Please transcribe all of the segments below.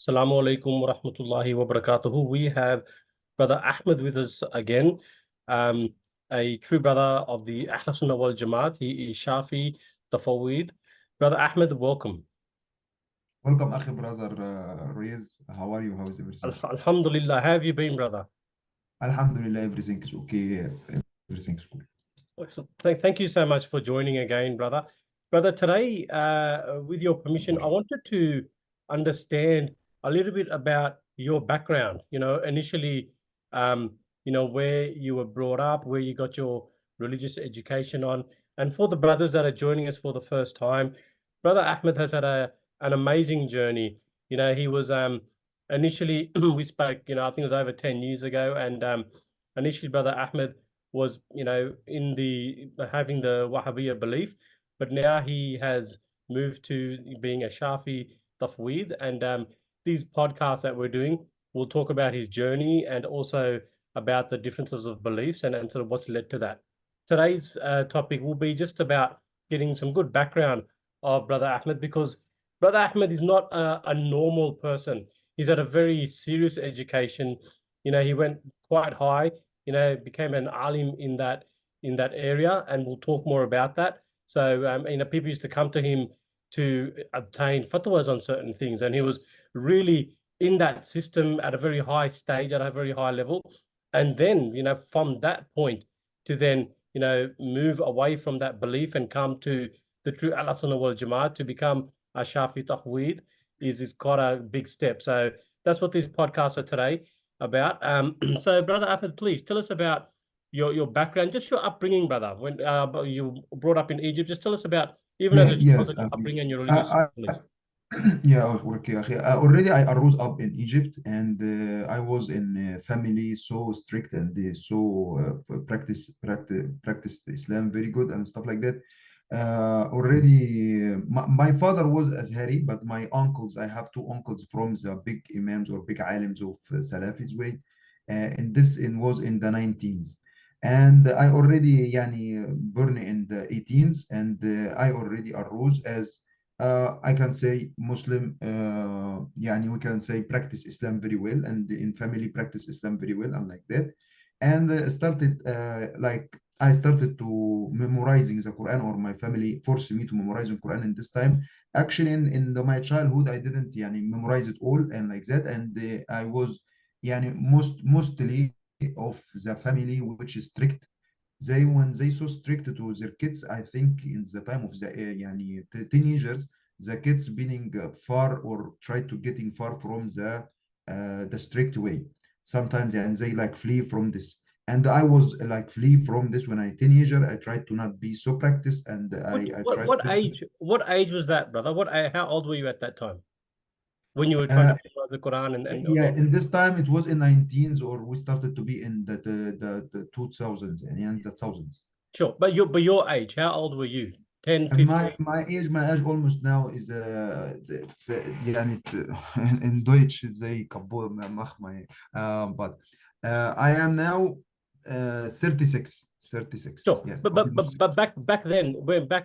Assalamu alaikum wa rahmatullahi wa barakatuhu. We have Brother Ahmed with us again, um, a true brother of the Ahlus wal Jama'ah. He is Shafi, the Fawid. Brother Ahmed, welcome. Welcome, Akhi brother Ruiz. How are you? How is everything? Alhamdulillah. How have you been, brother? Alhamdulillah, everything is okay. Everything is cool. So thank you so much for joining again, brother. Brother, today, with your permission, I wanted to understand a little bit about your background. Initially, where you were brought up, where you got your religious education on. And for the brothers that are joining us for the first time, Brother Ahmed has had an amazing journey. He was initially, we spoke, I think it was over 10 years ago. And initially, Brother Ahmed was, in the having the wahabia belief, but now he has moved to being a shafi tafweed. And these podcasts that we're doing will talk about his journey and also about the differences of beliefs and sort of what's led to that. Today's topic will be just about getting some good background of Brother Ahmed, because Brother Ahmed is not a normal person. He's had a very serious education. He went quite high, became an alim in that area, and we'll talk more about that. So, people used to come to him to obtain fatwas on certain things, and he was really in that system at a very high stage, at a very high level. And then, from that point to then, move away from that belief and come to the true Al-Sunnah wal Jama'ah to become a Shafi Tahweed is quite a big step. So that's what these podcasts are today about. So, Brother Ahmed, please tell us about your background, just your upbringing, brother. When you brought up in Egypt, just tell us about, even as a child, Yes, your Akhi. upbringing and your religious I, beliefs. yeah, okay, Akhi. Already I arose up in Egypt, and I was in a family so strict and practiced Islam very good and stuff like that. Already, my father was Azhari, but my uncles, I have two uncles from the big imams or big alims of Salafis way. And this was in the 19s. And I already born in the 18s, and I already arose as I can say Muslim, we can say practice Islam very well, and in family practice Islam very well, and like that. And started like I started to memorizing the Quran, or my family forced me to memorize the Quran in this time. Actually, my childhood, I didn't memorize it all and like that, and I was mostly of the family which is strict. When they so strict to their kids, I think in the time of the teenagers, the kids being far or try to getting far from the strict way. Sometimes and they like flee from this. And I was like flee from this when I teenager. I tried to not be so practiced, and What I what tried what to. age what age was that, brother? How old were you at that time when you were trying to Uh, memorize the Quran and yeah, in this time it was in 19s, or we started to be in the 2000s and the thousands. sure, but your age, how old were you? 10, And 15? my age almost now is in Deutsch زي كبور مخ my but I am now 36 Sure, yes but almost. back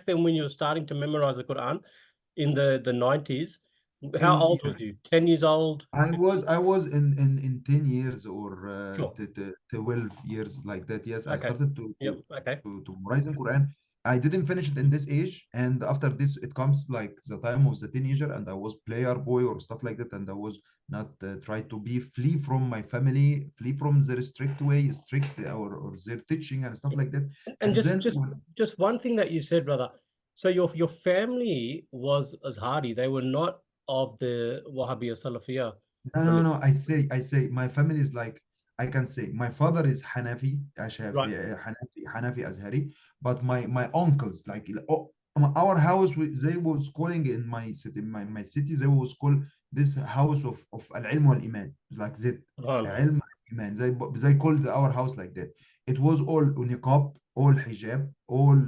then when you were starting to memorize the Quran in the 90s, how old was Yeah, you? 10 years old? I was in 10 years or Sure. 12 years like that. Yes, I Okay. started to Yep. Okay. memorize the Quran. I didn't finish it in this age, and after this, it comes like the time of the teenager, and I was player boy or stuff like that, and I was not try to be flee from my family, flee from their strict way, strict or their teaching and stuff like that. And And just then just just one thing that you said, brother. So your family was Azhari. They were not of the Wahhabia Salafia no, no, belief. no. I say, my family is like, I can say my father is Hanafi, Right. Hanafi Azhari, but my uncles like our house, they was calling in my city, my city, they was call this house of al ilm wal iman, like that, SubhanAllah. ilm iman. They called our house like that. It was all niqab, all hijab, all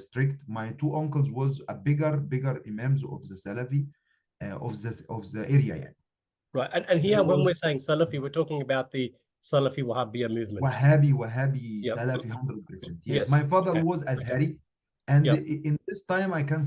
strict. My two uncles was a bigger imams of the Salafi, of the area. Yeah. Right. And They here when was we're saying Salafi, we're talking about the Salafi Wahhabia movement. Wahabi, Yep. Salafi, 100%. Yes, Yes. my father Okay. was Okay. Azhari, and Yep. in this time, I can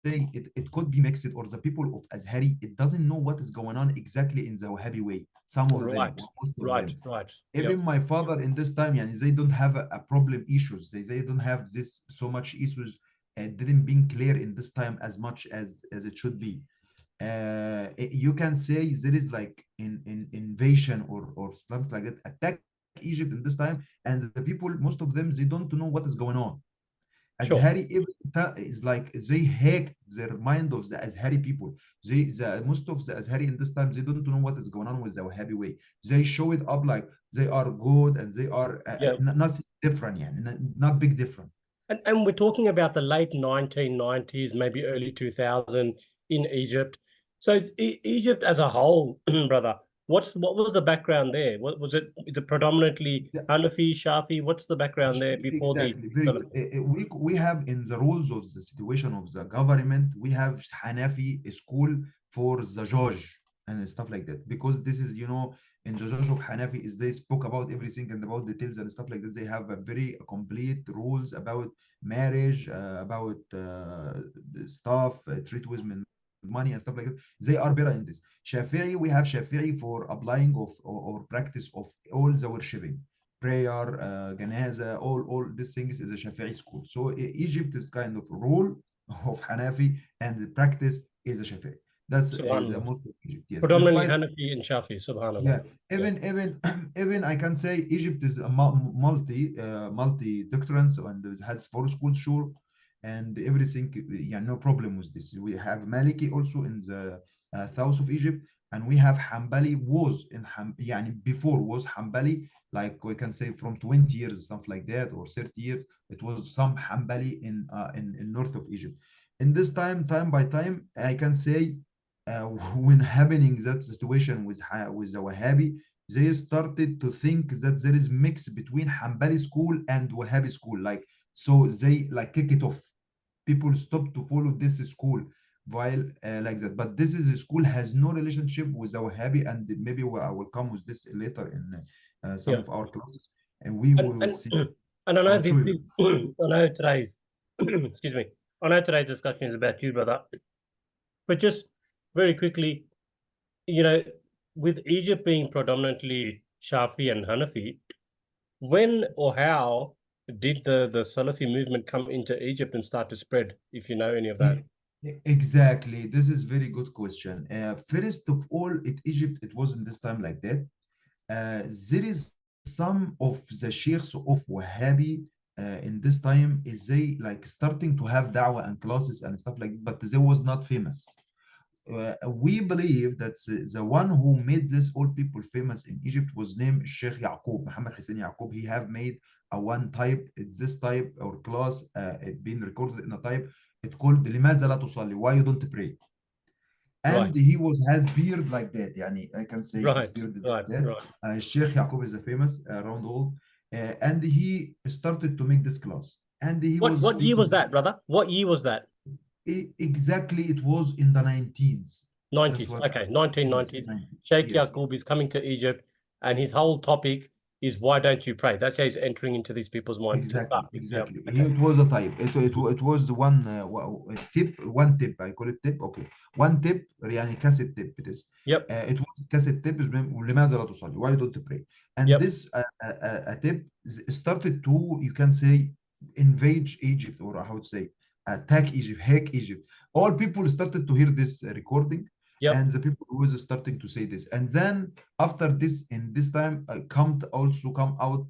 say it could be mixed, or the people of Azhari, it doesn't know what is going on exactly in the Wahhabi way. Some of them, Right, or most of right, them. right. Even Yep, my father in this time, yani, they don't have a problem issues. They don't have this so much issues. Didn't being clear in this time as much as it should be. You can say there is like in invasion or something like that attack Egypt in this time, and the people, most of them, they don't know what is going on. sure. Azhari is like they hacked their mind of the Azhari people. Most of the Azhari in this time, they don't know what is going on with the Wahhabi way. They show it up like they are good and they are Yeah. nothing different, yeah, not big different. And we're talking about the late 1990s, maybe early 2000 in Egypt. So Egypt as a whole, brother, what was the background there? What was it? Is it predominantly Hanafi, Shafi? What's the background there before the Exactly, very good. We have in the rules of the situation of the government, we have Hanafi school for the judge and stuff like that. Because this is, in the judge of Hanafi is they spoke about everything and about details and stuff like that. They have a very complete rules about marriage, about stuff, treat with money and stuff like that. They are better in this. Shafi'i, we have Shafi'i for applying of or practice of all the worshipping, prayer, janaza, all these things is a Shafi'i school. So Egypt is kind of rule of Hanafi, and the practice is a Shafi'i. That's the Subhanallah? most of Egypt. Yes, Predominantly despite, Hanafi and Shafi, Subhanallah. yeah, Yeah. even I can say Egypt is a multi doctrines and it has four schools, sure, and everything. Yeah, no problem with this. We have Maliki also in the south of Egypt, and we have Hanbali was in yani before was Hanbali, like we can say from 20 years, stuff like that, or 30 years. It was some Hanbali in north of Egypt. In this time by time, I can say when happening that situation with the Wahhabi, they started to think that there is mix between Hanbali school and Wahhabi school. Like, so they like kick it off. People stop to follow this school while like that. But this is a school has no relationship with the Wahhabi, and maybe I will come with this later in some Yeah. of our classes, and we And will and see. and I I know will show this you. is I know today's excuse me. I know today's discussion is about you, brother. But just very quickly, you know, with Egypt being predominantly Shafi and Hanafi, when or how did the Salafi movement come into Egypt and start to spread, if you know any of that? Exactly. This is very good question. First of all, Egypt, it wasn't this time like that. There is some of the sheikhs of Wahhabi in this time is they like starting to have da'wah and classes and stuff like that, but they was not famous. We believe that the one who made this all people famous in Egypt was named Sheikh Yaqub, Muhammad Hussein Yaqub. He have made a one type, it's this type or class, it been recorded in a type, it's called لماذا لا تصلي, why you don't pray. And Right, he has beard like that, يعني I can say his right, beard is right, like that. right. Sheikh Yaqub is a famous around all, and he started to make this class, and he was What year was speaking. that, brother? What year was that? Exactly, it was in the 19s. That's 90s. what, Okay, yes, 1990s. 90s. Sheikh Yes, Yaqub is coming to Egypt, and his whole topic is why don't you pray? That's how he's entering into these people's mind to exactly, start. Yeah. exactly. Okay. It was a type. It was one tip. I call it tip. Okay, one tip. يعني cassette tip. It is. Yep. It was cassette tip. لماذا لا تصلي? Why don't you pray? And Yep. this tip started to, you can say, invade Egypt, or how to say, attack Egypt, hack Egypt. All people started to hear this recording, Yep. and the people was starting to say this. And then after this, in this time, come out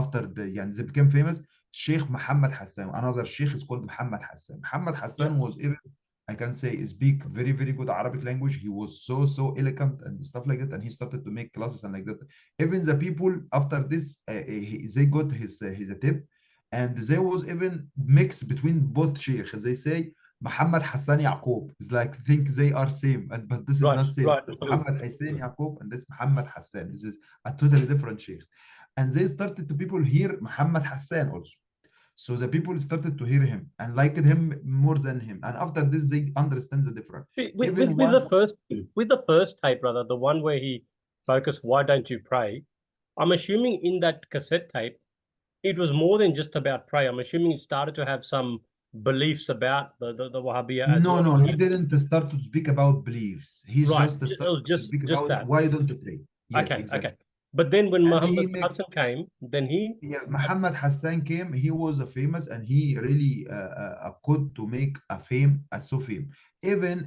after they became famous. Sheikh Muhammad Hassan, another sheikh is called Muhammad Hassan. Muhammad Hassan Yep. was even, I can say, speak very, very good Arabic language. He was so elegant and stuff like that, and he started to make classes and like that. Even the people after this, they got his tip, and there was even mix between both sheikhs. They say Muhammad Hassan Yaqub is like think they are same, but this is Right. not same. Right. This is Muhammad Hassan Yaqub and this Muhammad Hassan. This is a totally different sheikh. And they started to people hear Muhammad Hassan also. So the people started to hear him and liked him more than him. And after this, they understand the difference. Even With one, the first tape, brother, the one where he focused, why don't you pray? I'm assuming in that cassette tape, it was more than just about prayer. I'm assuming it started to have some beliefs about the Wahhabia as No, well? no, he didn't start to speak about beliefs. He's Right. just It started was to speak just about that. why you don't pray. Yes, Okay. exactly. Okay. But then when And he Muhammad make Hassan came, then he yeah, Muhammad Hassan came. He was a famous, and he really could to make a fame, a sufi. Even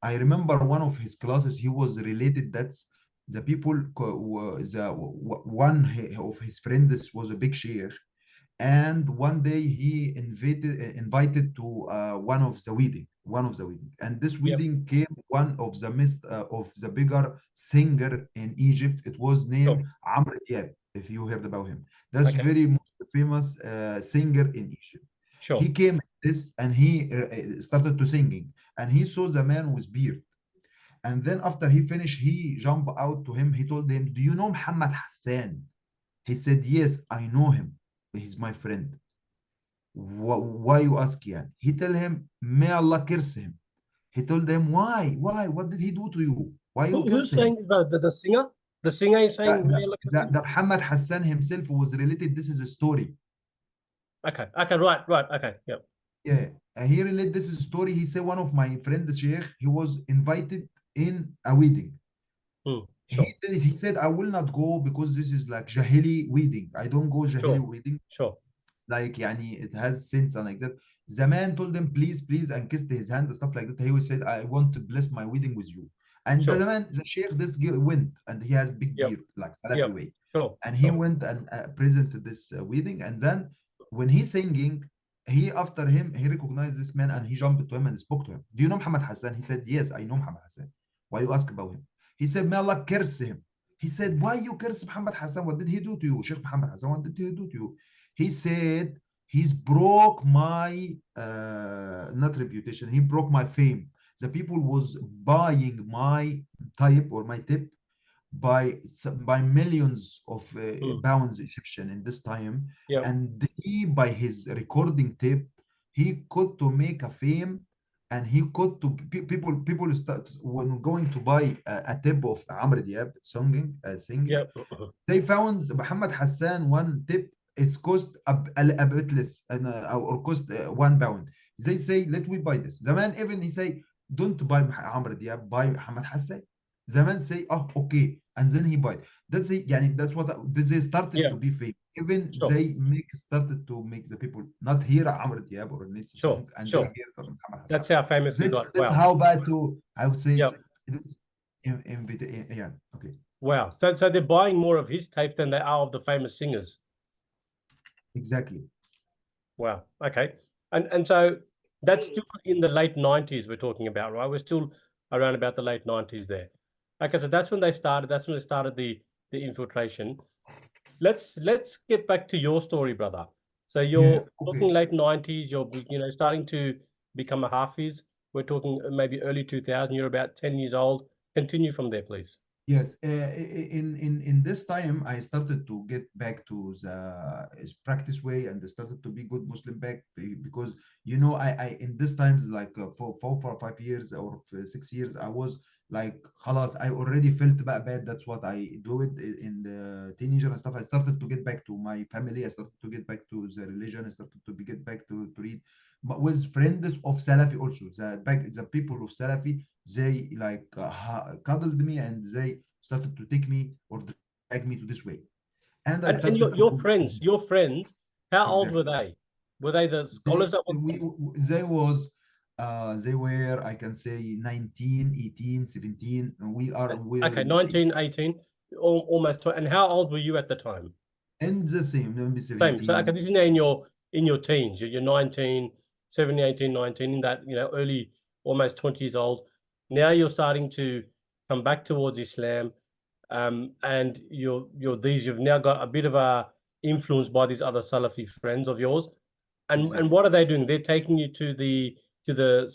I remember one of his classes. He was related. That's the people. One of his friends was a big sheikh, and one day he invited to one of the wedding, and this yeah. wedding came one of the of the bigger singer in Egypt. It was named Sure. Amr Diab, if you heard about him. That's Okay. very most famous singer in Egypt. He Sure. came this, and he started to singing, and he saw the man with beard. And then after he finished, he jumped out to him. He told him, "Do you know Muhammad Hassan?" He said, "Yes, I know him. He's my friend." Why you ask? Yeah. He tell him, "May Allah curse him." He told him, "Why? Why? What did he do to you? Why you Who's curse him?" saying the singer? The singer is The, saying, the, "May Allah curse the, him?" the Muhammad Hassan himself was related. This is a story. Okay. Okay. Right. Right. Okay. Yeah. Yeah. He related this is a story. He said one of my friends, Sheikh, he was invited in a wedding. Sure. He said, "I will not go because this is like Jahili wedding. I don't go Jahili Sure. wedding. Sure. Like yani it has sense and like that." The man told him, "Please, please," and kissed his hand and stuff like that. He always said, "I want to bless my wedding with you." And the Sure. man, the sheikh, this guy went, and he has big Yep. beard, like Salafi Yep. way. Sure. And he Sure. went and presented this wedding. And then when he's singing, he after him, he recognized this man, and he jumped to him and spoke to him. "Do you know Muhammad Hassan?" He said, "Yes, I know Muhammad Hassan." "Why you ask about him?" He said, "May Allah curse him." He said, "Why you curse Muhammad Hassan? What did he do to you? Sheikh Muhammad Hassan, what did he do to you?" He said, "He's broke my not reputation. He broke my fame. The people was buying my type or my tip by millions of Mm. pounds Egyptian in this time, Yep. and he by his recording tape he could to make a fame, and he could to people start when going to buy a tip of Amr Diab singing. Yep. They found Muhammad Hassan one tip. It's cost a bit less or cost £1. They say, "Let we buy this." The man even he say, "Don't buy Amr Diab, buy Muhammad Hassan." The man say, "Oh, okay," and then he buy. That's it. Yani, that's what they started to Yeah. be fake. Even Sure. they started to make the people not hear Amr Diab or Nitsi Sure. Shazim, and they Sure. hear Muhammad Hassan. That's how famous he got. That's Wow. how bad to I would say Yep. this. Yeah. Okay. Wow. So they're buying more of his tapes than they are of the famous singers. Exactly. Wow. Okay. And so that's still in the late 90s we're talking about, right? We're still around about the late 90s there. Okay, so that's when they started. That's when they started the infiltration. Let's get back to your story, brother. So Yeah. you're Okay. talking late 90s, you're starting to become a hafiz. We're talking maybe early 2000, you're about 10 years old. Continue from there, please. Yes, in this time, I started to get back to the practice way, and I started to be good Muslim back because I in this times like for 4 or 5 years or 6 years I was like خلاص I already felt bad. That's what I do it in the teenager and stuff. I started to get back to my family. I started to get back to the religion. I started to get back to read, but with friends of Salafi also. The people of Salafi, they like cuddled me, and they started to take me or drag me to this way. And I And started to your do friends, how old were exactly. they? Were they the scholars that were They were, I can say, 19, 18, 17. And we're okay, in this age. 19, 18, almost 20. And how old were you at the time? And the same, maybe Same. So okay, 17. this is now in your teens. You're 19, 17, 18, 19, in that, early, almost 20 years old. Now you're starting to come back towards Islam. And you've now got a bit of a influence by these other Salafi friends of yours. And Exactly. what are they doing? They're taking you to the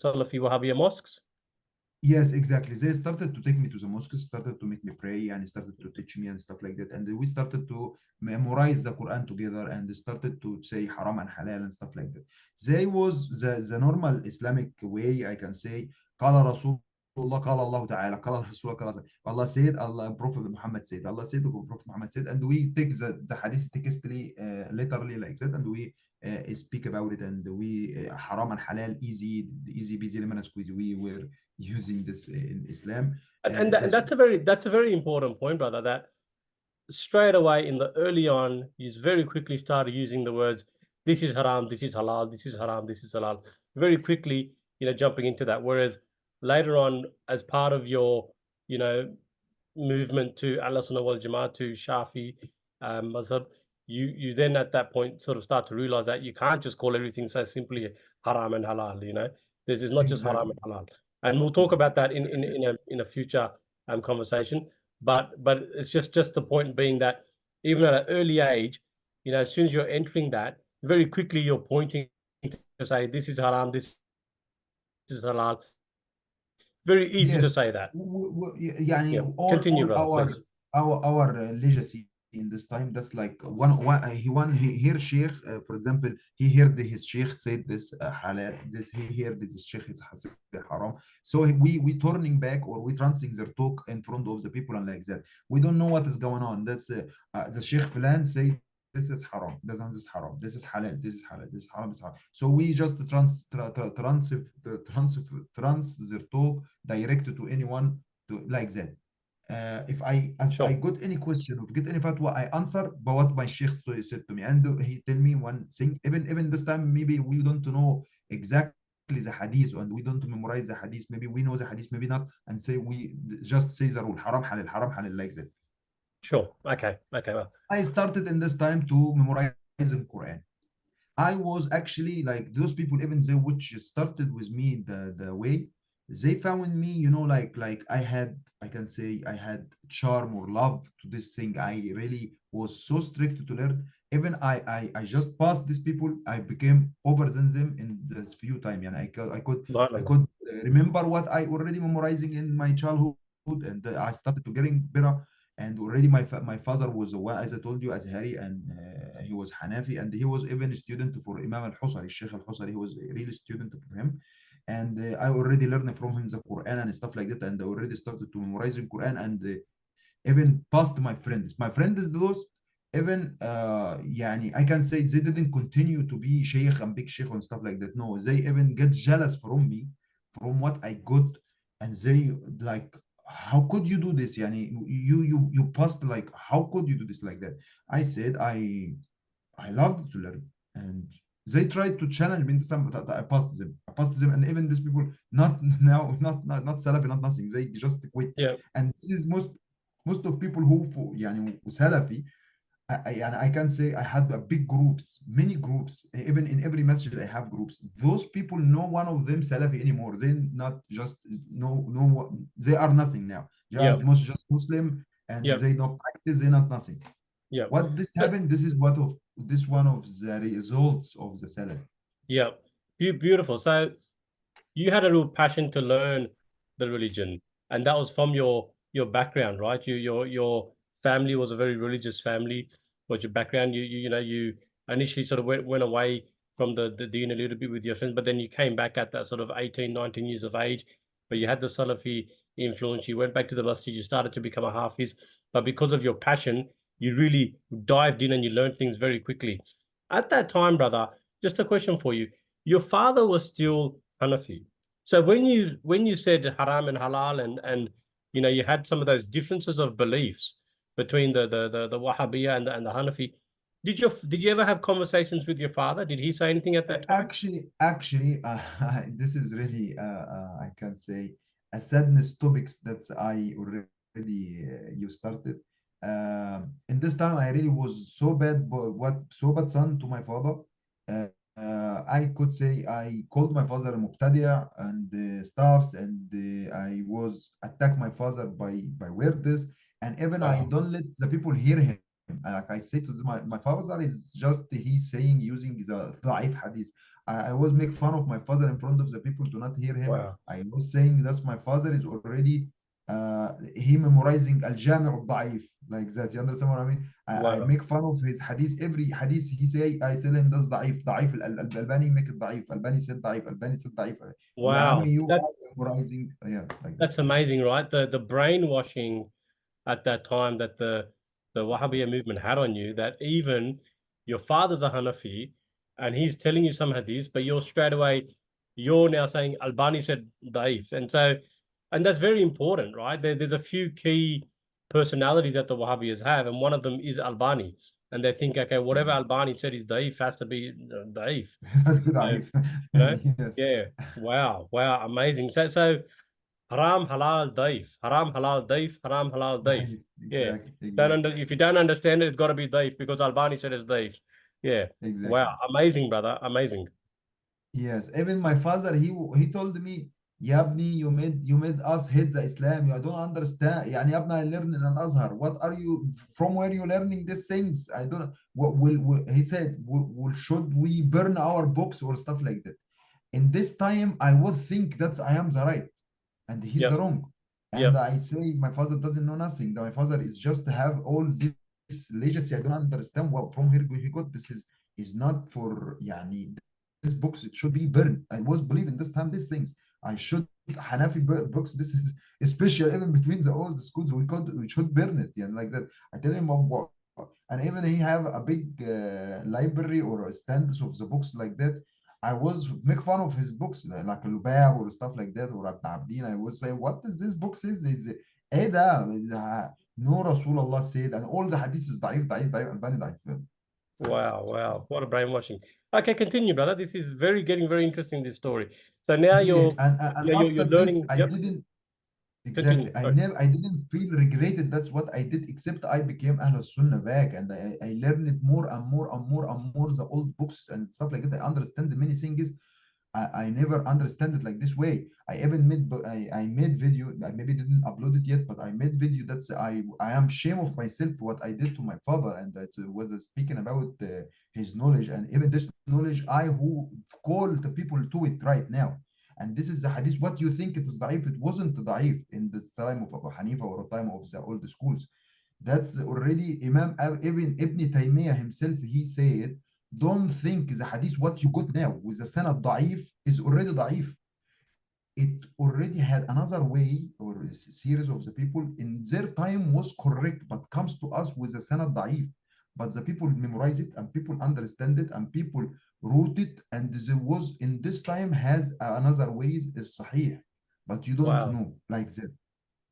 Salafi Wahhabia mosques. Yes, exactly. They started to take me to the mosque, started to make me pray, and started to teach me and stuff like that. And we started to memorize the Quran together, and started to say haram and halal and stuff like that. They was the normal Islamic way, I can say. قال رسول قال الله تعالى, قال Rasulullah, قال Allah said, Allah, Prophet Muhammad said, Allah said, Prophet Muhammad said, and we take the hadith textually, literally like that, and we speak about it, and we haram and halal, easy busy, lemon and squeezy. We were using this in Islam. And that's a very important point, brother, that straight away in the early on, he's very quickly started using the words, this is haram, this is halal, this is haram, this is halal. Very quickly, jumping into that. Whereas later on, as part of your, movement to Ahlus Sunnah wal Jama'ah, to Shaf'i mazhab, you then at that point sort of start to realize that you can't just call everything so simply haram and halal. This is not just haram and halal. And we'll talk about that in a future conversation. But it's just the point being that even at an early age, as soon as you're entering that, very quickly you're pointing to say this is haram, this is halal. Very easy to say that. يعني Continue, all brother, our legacy in this time, that's like he heard sheikh, for example, he heard his sheikh said this halal, he heard this sheikh is haram, so we turning back, or we translating their talk in front of the people, and like that we don't know what is going on. That's the sheikh Fulan said this is haram, this is haram, this is halal, this is halal, this is haram, this is haram. So we just trans their talk directed to anyone to like that. If I got any question, if get any fatwa, I answer by what my sheikh said to me, and he tell me one thing. Even this time, maybe we don't know exactly the hadith, and we don't memorize the hadith. Maybe we know the hadith, maybe not, and say we just say the rule haram halal like that. Sure. Okay. Well, I started in this time to memorize the Quran. I was actually like those people, even they which started with me the way, they found me, like I can say I had charm or love to this thing. I really was so strict to learn. Even I just passed these people, I became over than them in this few time. And I could remember what I already memorizing in my childhood, and I started to getting better. And already my father was, as I told you, Azhari, and he was Hanafi, and he was even a student for Imam al-Husari, Sheikh al-Husari. He was a real student for him, and I already learned from him the Quran and stuff like that, and I already started to memorize the Quran, and even past my friends. My friends, those even يعني I can say they didn't continue to be sheikh and big sheikh and stuff like that. No, they even get jealous from me, from what I got, and they like, how could you do this? Yani, you passed, like, how could you do this like that? I said I loved to learn, and they tried to challenge me this time, but I passed them. And even these people, not now, not Salafi, not nothing. They just quit. yeah. And this is most of people who يعني Salafi. I can say I had many groups. Even in every message I have groups. Those people, no one of them Salafi anymore. They not just no. They are nothing now. Just Muslim, and they don't practice. They not nothing. Yeah. What this happened? This is one of the results of the Salafi. Yeah. Beautiful. So you had a real passion to learn the religion, and that was from your background, right? Your family was a very religious family. Was your background? You initially sort of went away from the deen a little bit with your friends, but then you came back at that sort of 18, 19 years of age, but you had the Salafi influence. You went back to the masjid, you started to become a hafiz, but because of your passion, you really dived in and you learned things very quickly. At that time, brother, just a question for you. Your father was still Hanafi. So when you said haram and halal, and you had some of those differences of beliefs between the wahabia and the Hanafi, did you ever have conversations with your father? Did he say anything at that time? Actually, this is really I can say a sadness topics that I already you started. In this time, I really was so bad son to my father. I could say I called my father Muqtadi' and stuffs, and I was attacked my father by words, and even I don't let the people hear him. Like I say to my father is just he's saying using the ضعيف hadith. I was make fun of my father in front of the people to not hear him. Wow. I was saying that's my father is already he memorizing al-Jami' al-Da'if, like that. You understand what I mean? I Wow. make fun of his hadith. Every hadith he say, I tell him that's da'if. Da'if. Al-Albani make it da'if. Albani said da'if. Albani said da'if. Ya Wow. ammi, you That's are memorizing. Yeah, like that. that's amazing, right? The brainwashing at that time that the Wahhabia movement had on you, that even your father's a Hanafi and he's telling you some hadiths, but you're straight away, you're now saying Albani said daif. And so, and that's very important, right? There's a few key personalities that the Wahhabis have, and one of them is Albani. And they think, okay, whatever Exactly. Albani said is daif has to be daif. That's good, So, da'if. you know, Yes. yeah. Wow. Wow. Amazing. So haram halal daif, haram halal daif, haram halal daif. Da'if. Yeah. Exactly. Exactly. If you don't understand it, it's got to be daif because Albani said it's daif. Yeah. Wow. Exactly. Amazing, brother. Amazing. Yes, even my father, he told me, يا ابني, you made us hate the Islam. I don't understand. يعني يا ابني, I learn in Al-Azhar. What are you, from where you learning these things? I don't. He said, should we burn our books or stuff like that? In this time, I would think that's I am the right, and he's the Yep. wrong. And Yep. I say my father doesn't know nothing. That my father is just to have all this legacy. I don't understand what from here he got. This is not for يعني these books. It should be burned. I was believing this time these things. I should Hanafi books. This is special even between the old schools. We should burn it. Yeah, like that. I tell him what. And even he have a big library or a stands of the books like that. I was make fun of his books like Lubab or stuff like that or Ibn Abdin. I was say, what is this book says? Is ايه ده? No Rasulullah said, and all the hadith is ضعيف ضعيف ضعيف Albani ضعيف. Wow. Wow. What a brainwashing. Okay, continue, brother. This is getting very interesting, this story. So now Yeah, you're, and you're after this, learning. I Yep. didn't Continue. exactly. Sorry. I didn't feel regretted. That's what I did, except I became Ahlus Sunnah back, and I learned it more and more and more and more the old books and stuff like that. I understand many things I never understand it like this way. I even I made video. I maybe didn't upload it yet, but I made video. That's I am ashamed of myself for what I did to my father, and that was speaking about his knowledge, and even this knowledge I who call the people to it right now. And this is the hadith. What you think it is da'if? It wasn't da'if in the time of Abu Hanifa or the time of the old schools. That's already Ibn Taymiyyah himself. He said, don't think the hadith what you got now with the sanad da'if is already da'if. It already had another way or a series of the people in their time was correct, but comes to us with the sanad da'if. But the people memorize it and people understand it and people wrote it, and there was in this time has another ways is sahih, but you don't Wow. know like that.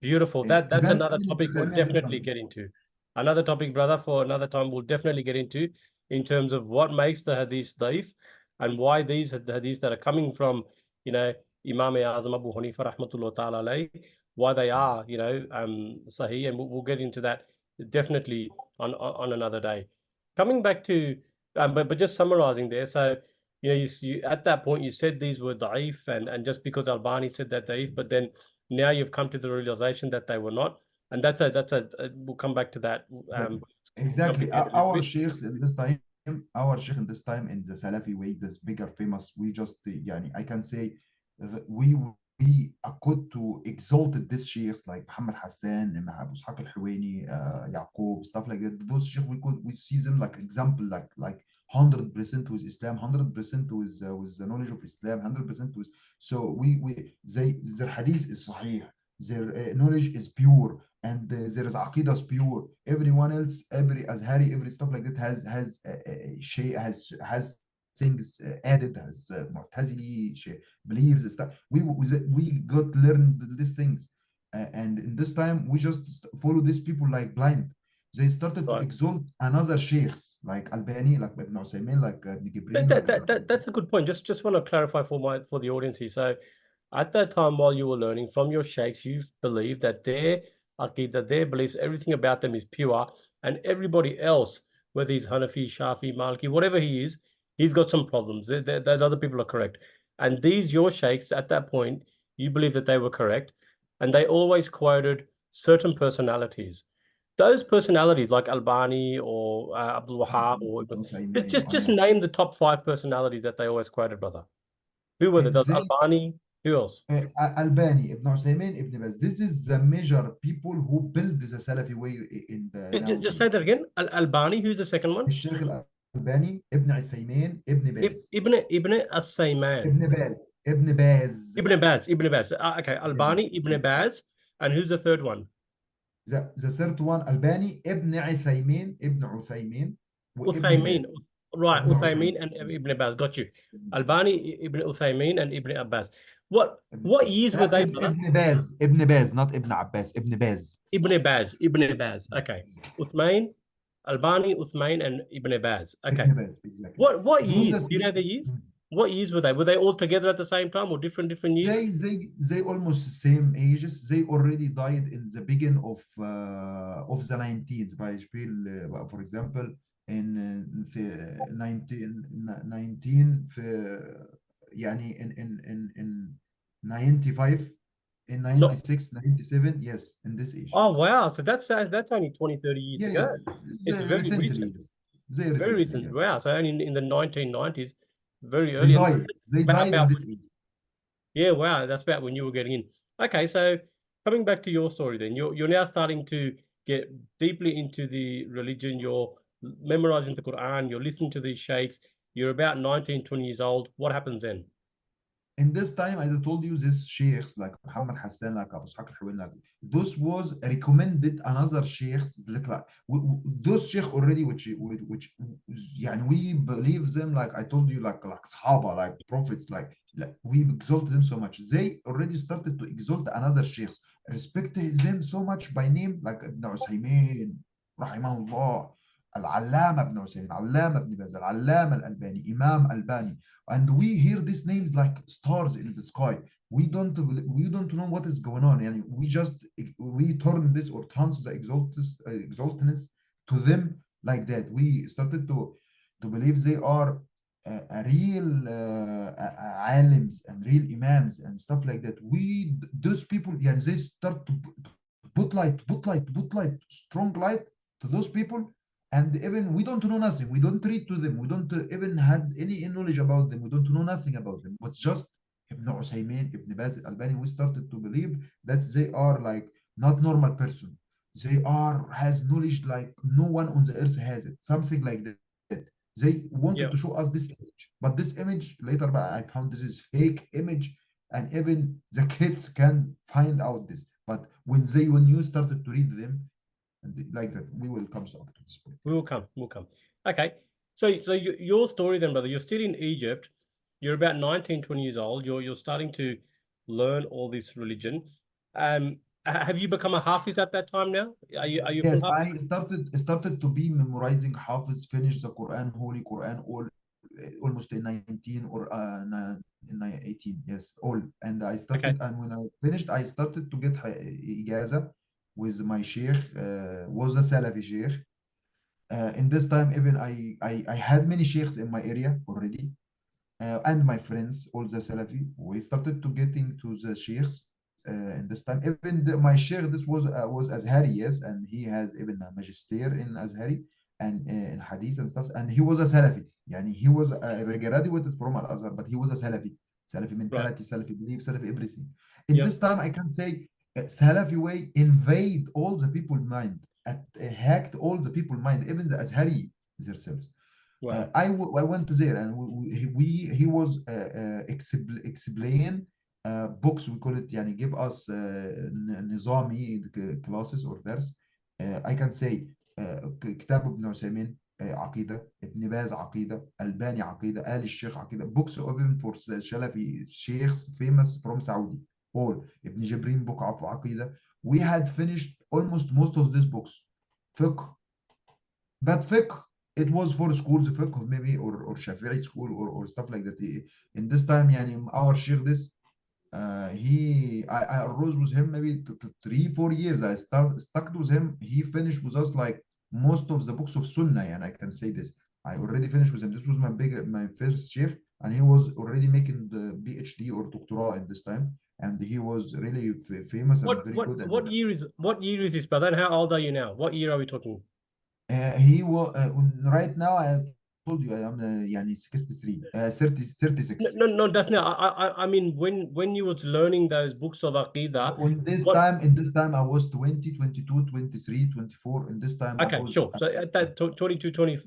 Beautiful. That's Even another topic Ibn we'll Taymiyyah definitely different. get into. Another topic, brother, for another time we'll definitely get into in terms of what makes the hadith daif and why these hadiths that are coming from, you know, Imam Azam Abu Hanifa rahmatullah ta'ala alayhi, why they are, sahih, and we'll get into that definitely on another day. Coming back to, but just summarizing there, so you at that point you said these were daif, and just because Albani said that daif, but then now you've come to the realization that they were not, and we'll come back to that. Exactly. Jumping Exactly. ahead a little Our bit. sheikhs in this time, our sheikh in this time in the Salafi way, this bigger famous, we just, يعني, I can say that we could to exalted these sheikhs like Muhammad Hassan, Abu Ishaq al-Huwaini, Yaqub, stuff like that. Those sheikhs we see them like example, like 100% with Islam, 100% with the knowledge of Islam, 100% with. So their hadith is sahih, their knowledge is pure, and there is aqeeda is pure. Everyone else, every Azhari, every stuff like that has things added, has Mu'tazili beliefs stuff. We got learned these things, and in this time we just follow these people like blind. They started to Right. exalt another sheikhs like Albani, like Ibn Uthimin, like Ibn Gibrin, like That's a good point. Just want to clarify for the audience here. So, at that time, while you were learning from your sheikhs, you believed that their aqidah, their beliefs, everything about them is pure, and everybody else, whether he's Hanafi, Shafi, Maliki, whatever he is, he's got some problems. Those other people are correct, and these your sheikhs at that point, you believe that they were correct, and they always quoted certain personalities. Those personalities like Albani or Abdul Wahab, or Uthimin. just name the top five personalities that they always quoted, brother. Who were they? And Those they Albani. Who else? Albani, Ibn Uthaymeen, Ibn Baz. This is the major people who build the Salafi way in the Just nowadays. say that again. Albani, who's the second one? الشيخ الألباني, Ibn Uthaymeen, Ibn Baz. Ibn as-Sayman. Ibn Baz, Ibn Baz. Ibn Baz. Okay, Albani, Ibn Baz. And who's the third one? The third one, Albani, Ibn Uthaymeen, Ibn Uthaymeen, وابن Uthaymeen. باز. Right, Ibn Uthaymeen Uthaymeen. and Ibn Abbas. Got you. Albani, Ibn Uthaymeen and Ibn Abbas. What years were they, brother? Ibn Baz, not Ibn Abbas, Ibn Baz. Ibn Baz. Okay. Uthman, Albani, Uthman, and Ibn Baz. Okay. Ibn Baz, exactly. What years? Do you know the years? What years were they? Were they all together at the same time or different years? They almost the same ages. They already died in the beginning of the 19th. For example, in في 19 في يعني in 95, in 96, 97, yes, in this age. Oh wow, so that's only 20, 30 years ago. It's very recent. Very recent. Yeah. Wow, so only in the 1990s, very They early. died in this age. Yeah, wow, that's about when you were getting in. Okay, so coming back to your story then, you're now starting to get deeply into the religion, you're memorizing the Quran, you're listening to these sheikhs, you're about 19, 20 years old. What happens then? In this time, as I told you, these sheikhs like Muhammad Hassan, like Abu Ishaq al-Huwaini, like those was recommended another sheikhs like those sheikh already which يعني we believe them, like I told you, like Sahaba, like prophets, like we exalt them so much. They already started to exalt another sheikhs, respect them so much by name, like Ibn Uthaymeen, rahimahullah, Al-Allama Ibn Uthaymeen, Allama Ibn Baz, Al-Allama Al-Albani, Imam Albani. And we hear these names like stars in the sky. We don't know what is going on. And we turn this or trans the exaltness to them like that. We started to believe they are a real alims and real imams and stuff like that. Those people, yeah, they start to put light, strong light to those people. And even we don't know nothing. We don't read to them. We don't even had any knowledge about them. We don't know nothing about them. But just Ibn Uthaymeen, Ibn Baz, Albani, we started to believe that they are like not normal person. They has knowledge like no one on the earth has it. Something like that. They wanted to show us this image. But this image, later I found this is fake image. And even the kids can find out this. But when you started to read them, like that, we will come up to this point. We'll come. Okay. So your story then, brother, you're still in Egypt. You're about 19, 20 years old. You're starting to learn all this religion. Have you become a hafiz at that time now? Are you Yes, I started to be memorizing hafiz, finish the Quran, Holy Quran, almost in 19 or in 18, yes, all. And I started, and when I finished, I started to get ijaza with my sheikh, was a Salafi sheikh. In this time, even I had many sheikhs in my area already, and my friends, all the Salafi. We started to getting to the sheikhs in this time. Even my sheikh, this was Azhari, yes, and he has even a magister in Azhari and in Hadith and stuff. And he was a Salafi. Yani he was graduated from Al-Azhar, but he was a Salafi mentality, Salafi belief, Salafi everything. In this time, I can say Salafi way invade all the people's mind, hacked all the people's mind, even the Azhari themselves. Wow. I went there, and he was explain books, we call it, yani give us nizami classes or verse. I can say كتاب ابن عثيمين عقيدة, ابن باز عقيدة, Albani عقيدة, الشيخ عقيدة, books even for Salafi sheikhs famous from Saudi. All Ibn Jibrin book of Aqidah. We had finished almost most of these books. Fiqh. But fiqh, it was for schools, fiqh maybe, or Shafi'i school or stuff like that. In this time, yani, our sheikh, this, I arose with him maybe 3-4 years. I stuck with him. He finished with us like most of the books of Sunnah, and I can say this. I already finished with him. This was my first sheikh, and he was already making the PhD or doctorate in this time. And he was really famous and very good. What year is this, brother? And how old are you now? What year are we talking? He was right now. I told you I am يعني 63 36. No, that's not. I mean, when you was learning those books of aqidah, On this what? time, in this time, I was 20, 22, 23, 24. In this time, I Okay, was sure. So at that 22, 20,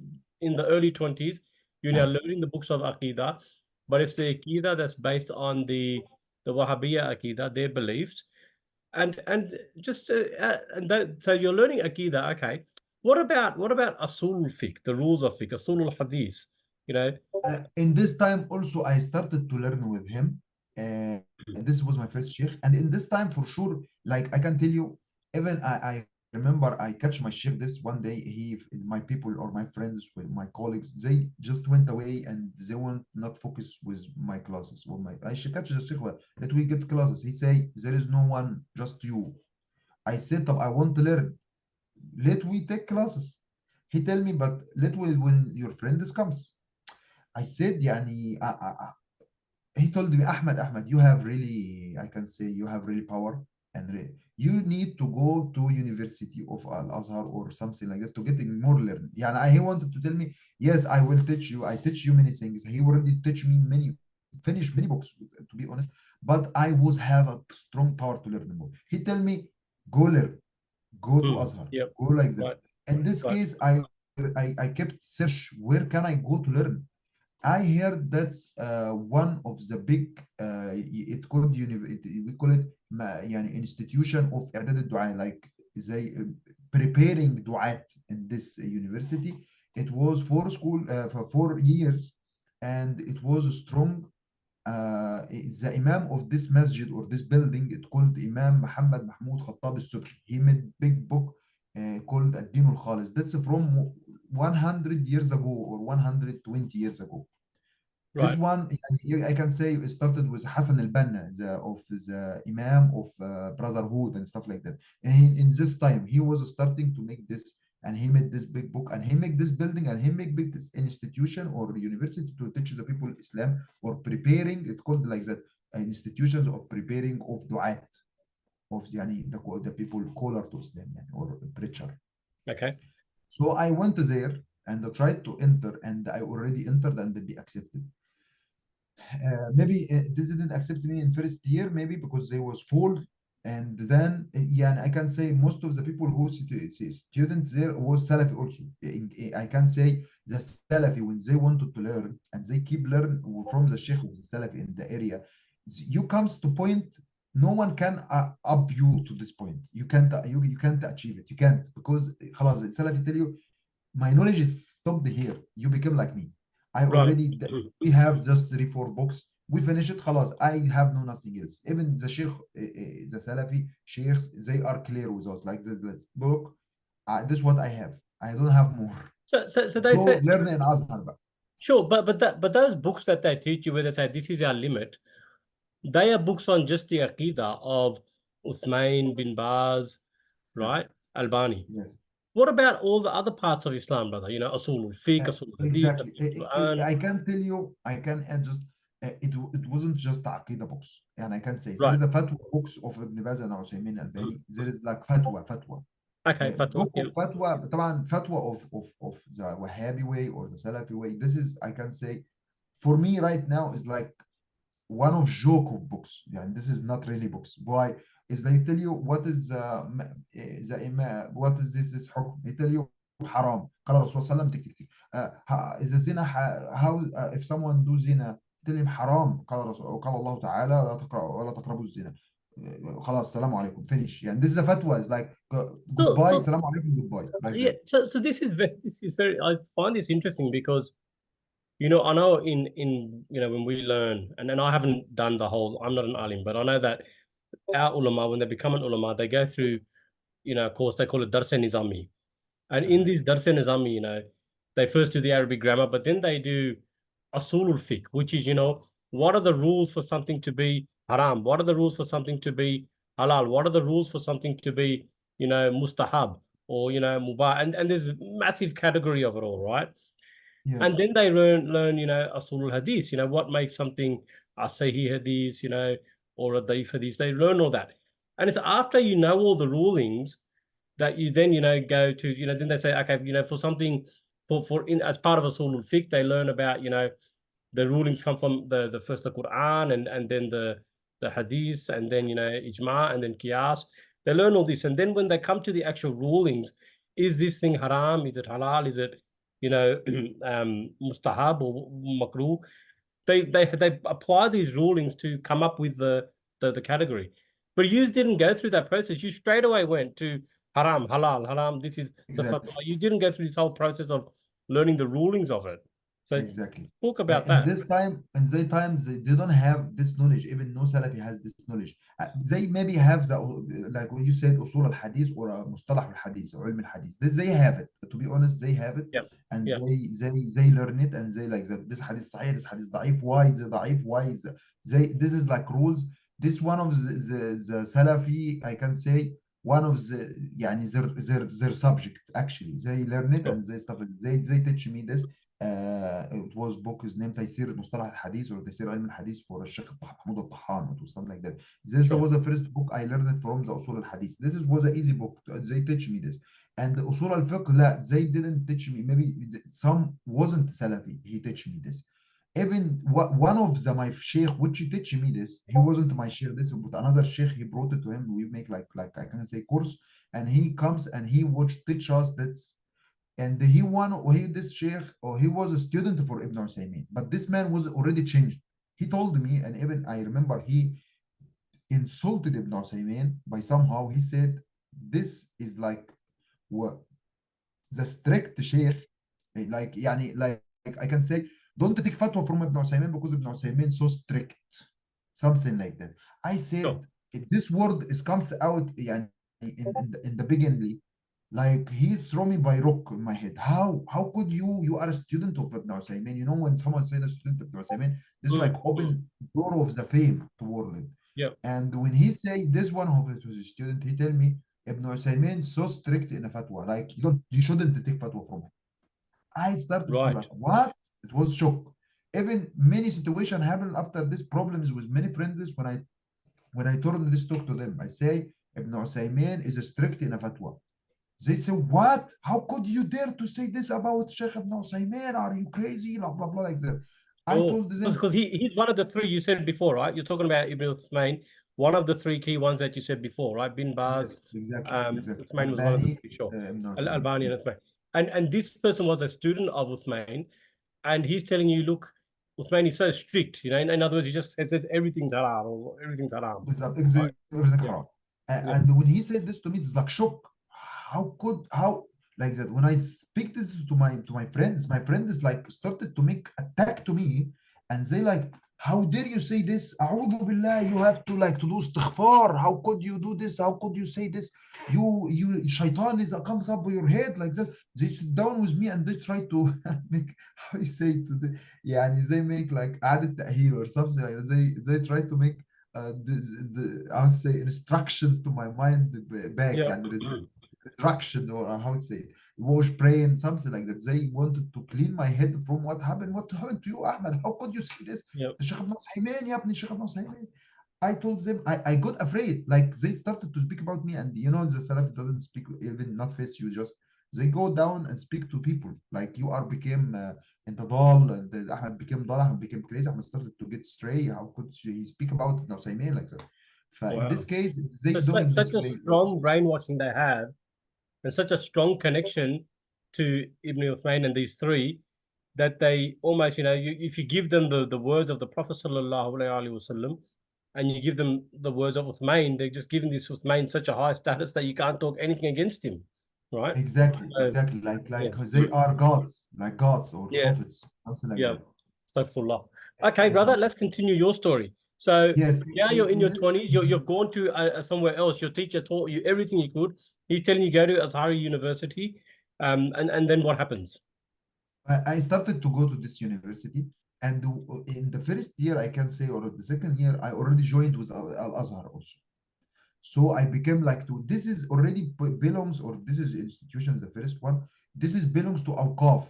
in the early 20s, you're now learning the books of aqidah. But if the aqidah that's based on the wahabia aqidah, their beliefs, and just and that, so you're learning aqidah. Okay, what about asoul fiqh, the rules of fiqh, asoul hadith? You know, in this time also I started to learn with him. And this was my first sheikh. And in this time, for sure, like I can tell you, even I remember I catch my sheikh this one day. My people or my friends, with my colleagues, they just went away and they won't not focus with my classes. Well, I should catch the sheikh. Let we get classes. He say there is no one, just you. I said, I want to learn. Let we take classes. He tell me, but let we when your friend comes. I said, يعني, he told me, Ahmed, you have really, I can say, you have really power, and you need to go to University of Al Azhar or something like that to getting more learn. Yeah, he wanted to tell me, yes, I will teach you. I teach you many things. He already teach me many, finish many books, to be honest. But I was have a strong power to learn more. He tell me, go learn, go to Azhar, yep, go like that. right, In this right, case, I kept search where can I go to learn. I heard that's one of the big it called we call it يعني institution of إعداد الدعاة, like they preparing du'at in this university. It was for 4 years, and it was strong. The imam of this masjid or this building, it called Imam Muhammad Mahmoud Khattab al-Subhi. He made big book called الدين الخالص. That's from 100 years ago or 120 years ago. This right. one, I can say, it started with Hassan al-Banna, the Imam of Brotherhood and stuff like that. And in this time, he was starting to make this, and he made this big book, and he made this building, and he made big this institution or university to teach the people Islam, or preparing. It's called like that, institutions of preparing of du'at, of the people caller to Islam, or preacher. Okay. So I went there and I tried to enter, and I already entered and be accepted. Maybe they didn't accept me in first year, maybe because they was full. And then, yeah, I can say most of the people who students there was Salafi also. I can say the Salafi, when they wanted to learn and they keep learn from the Sheikh of the Salafi in the area, you comes to point, no one can up you to this point. You can't you can't achieve it. You can't, because خلاص Salafi tell you, my knowledge is stopped here. You become like me. I Right. already, we have just 3-4 books. We finish it, خلاص. I have no nothing else. Even the sheikh, the Salafi sheikhs, they are clear with us. Like this book, this is what I have. I don't have more. So they Go say, learn in Azhar. sure, but those books that they teach you, where they say this is our limit, they are books on just the aqidah of Uthman bin Baz, right? Albani. Yes. What about all the other parts of Islam, brother? You know, asoul fiqh, asoul hadith, Exactly. Quran. I can tell you, I can add just, it wasn't just Aqidah books. And I can say, there Right. is a fatwa books of Ibn Baz and Uthimin Albani. There is like fatwa. Okay, fatwa. Book of fatwa, طبعا fatwa of the Wahhabi way or the Salafi way. This is, I can say, for me right now, is like one of joke of books. Yeah, and this is not really books. Why? Is they tell you what is what is this حكم. They tell you حرام. قال الرسول صلى الله عليه وسلم تكتب. إذا الزنا how if someone do zina, tell him حرام. قال الرسول قال الله تعالى لا تقرأوا ولا تقربوا الزنا. خلاص السلام عليكم, finish. يعني this is a fatwa. It's like goodbye, السلام عليكم, goodbye. Like yeah. that. So this is very. I find this interesting because, you know, I know in you know, when we learn, and then I haven't done the whole. I'm not an alim, but I know that our ulama, when they become an ulama, they go through, you know, of course they call it dars nizami, and in this dars nizami, you know, they first do the Arabic grammar, but then they do asoul fiqh, which is, you know, what are the rules for something to be haram? What are the rules for something to be halal? What are the rules for something to be, you know, mustahab or, you know, mubah? And there's a massive category of it all, right? And Yes. then they learn, you know, asoul hadith, you know, what makes something a sahih hadith, you know, or a daif hadith. They learn all that. And it's after you know all the rulings that you then, you know, go to, you know, then they say, okay, you know, for as part of asoul fiqh, they learn about, the rulings come from the first the Quran, and then the hadith, and then ijma, and then qiyas. They learn all this, and then when they come to the actual rulings, is this thing haram? Is it halal? Is it mustahab or makruh? They apply these rulings to come up with the category. But you didn't go through that process. You straight away went to haram, halal, haram. This is the Exactly. fatwa. You didn't go through this whole process of learning the rulings of it. So Exactly. talk about In that. this time, in their times, they don't have this knowledge. Even no Salafi has this knowledge. They maybe have the, like when you said, usul al-hadith or mustalah al-hadith or ilm al-hadith. They have it. To be honest, they have it, Yeah. and Yeah. they learn it, and they like that. This hadith sahih, this hadith da'if. Why is it da'if? Why is it? This is like rules. This one of the Salafi, I can say, one of the يعني their subject actually. They learn it and they stuff it. They teach me this. It was book is named تيسير مصطلح الحديث or تيسير علم الحديث for الشيخ محمود الطحان. It was something like that. This was the first book I learned it from the أصول الحديث. This was an easy book. They teach me this. And the أصول الفقه لا, they didn't teach me. Maybe some wasn't Salafi. He teach me this. Even one of my sheikh, which he teach me this, he wasn't my sheikh. This but another sheikh, he brought it to him. We make like I can say course, and he comes and he would teach us that. And this sheikh, or he was a student for Ibn Uthamin, but this man was already changed. He told me, and even I remember he insulted Ibn Uthamin by somehow. He said, "This is like what the strict sheikh, like I can say, don't take fatwa from Ibn Uthamin because Ibn Uthamin so strict, something like that." I said, this word comes out in the beginning. Like he threw me by rock in my head. How could you are a student of Ibn Uthaymeen? When someone said a student of Ibn Uthaymeen, this is like open door of the fame to world. Yeah. And when he say this one of it was a student, he tell me Ibn Uthaymeen so strict in a fatwa, like you shouldn't take fatwa from him. I started to like, what? It was shock. Even many situations happened after this problems with many friends when I turn this talk to them. I say Ibn Uthaymeen is strict in a fatwa. They say, what? How could you dare to say this about Sheikh Ibn Uthaymeen? Are you crazy? Blah, blah, blah, like that. I told them. Because he's one of the three you said before, right? You're talking about Ibn Uthaymeen, one of the three key ones that you said before, right? Bin Baz, yes, exactly. Uthman was one of the three, sure. Albani and Uthman. And this person was a student of Uthman, and he's telling you, look, Uthman is so strict, in other words, he just said everything's haram or everything's haram. Exactly, everything haram. And when he said this to me, it's like shock. How like that? When I speak this to my friends, my friends like started to make attack to me, and they like, how dare you say this? A'udhu billah, you have to like to do istighfar. How could you do this? How could you say this? You shaitan is comes up with your head like that. They sit down with me and they try to make, how you say to the, they make like added ta'hil or something like that. They try to make I would say instructions to my mind back, and there is instruction, or how to say, wash brain, something like that. They wanted to clean my head from what happened to you, Ahmed. How could you say this? Sheikh Ibn Uthaymeen, ya ibni Sheikh Ibn Uthaymeen. I told them, I got afraid. Like they started to speak about me, and the Salafi doesn't speak, even not face you, just they go down and speak to people. Like you are became into dal, and Ahmed became dal, Ahmed became crazy, Ahmed started to get stray. How could he speak about Ibn Uthaymeen like that? In this case, they doing such this a way. strong brainwashing they have, and such a strong connection to Ibn Uthman and these three, that they almost, if you give them the words of the Prophet sallallahu alaihi wasallam, and you give them the words of Uthman, they're just giving this Uthman such a high status that you can't talk anything against him, right? Exactly. Like they are gods, like gods or prophets, something like that. Astaghfirullah. Okay, brother, let's continue your story. So yes, you're in your 20s, you've gone to somewhere else. Your teacher taught you everything you could. He's telling you go to Azhari University, and then what happens? I started to go to this university, and in the first year, I can say, or the second year, I already joined with Al Azhar also. So I became like this is already belongs, or this is institutions, the first one, this is belongs to Awqaf.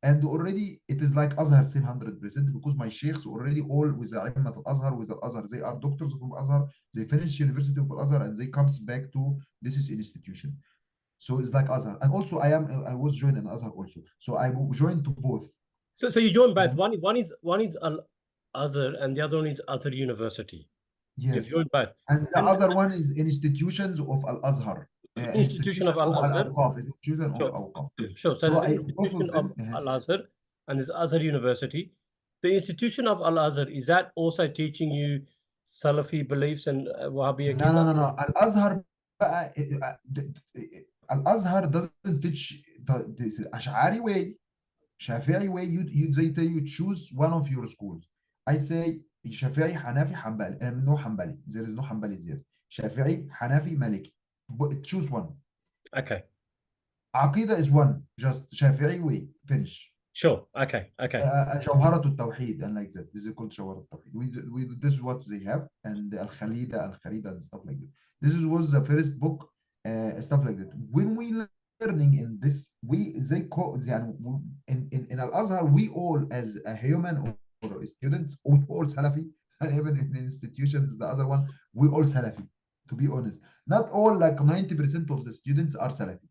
And already it is like Azhar same 100%, because my sheikhs already all with the Imam Azhar, with Al Azhar. They are doctors from Azhar. They finish University of Al Azhar and they comes back to this is institution. So it's like Azhar. And also I was joined in Azhar also. So I joined to both. So you join both. And One is Al Azhar and the other one is Azhar University. You've yes. joined both. And the And other one is institutions of Al-Azhar. institution Institution of Al of Azhar. Al-Awqaf. Institution of Sure. Al-Awqaf. Yes. Sure. So So there's I both institution of of them. Al Azhar and there's Azhar University. The institution of Al Azhar, is that also teaching you Salafi beliefs and Wahabi No, no, aqeeda? no, no. Al-Azhar بقى Al-Azhar doesn't teach this Ash'ari way, Shafi'i way. They tell you choose one of your schools. I say Shafi'i, Hanafi, Hanbali. No Hanbali. There is no Hanbali there. Shafi'i, Hanafi, Maliki. Choose one. Okay. Aqeeda is one. Just Shafi'i way. Finish. Sure. Okay. Okay. جوهرة التوحيد and like that. This is called جوهرة التوحيد. This is what they have, and al-Kharida and stuff like that. This was the first book, stuff like that. When we learning in this, they call in Al-Azhar, we all as a human or students, we all Salafi, and even in institutions, the other one, we all Salafi. To be honest, not all, like 90% of the students are Salafi.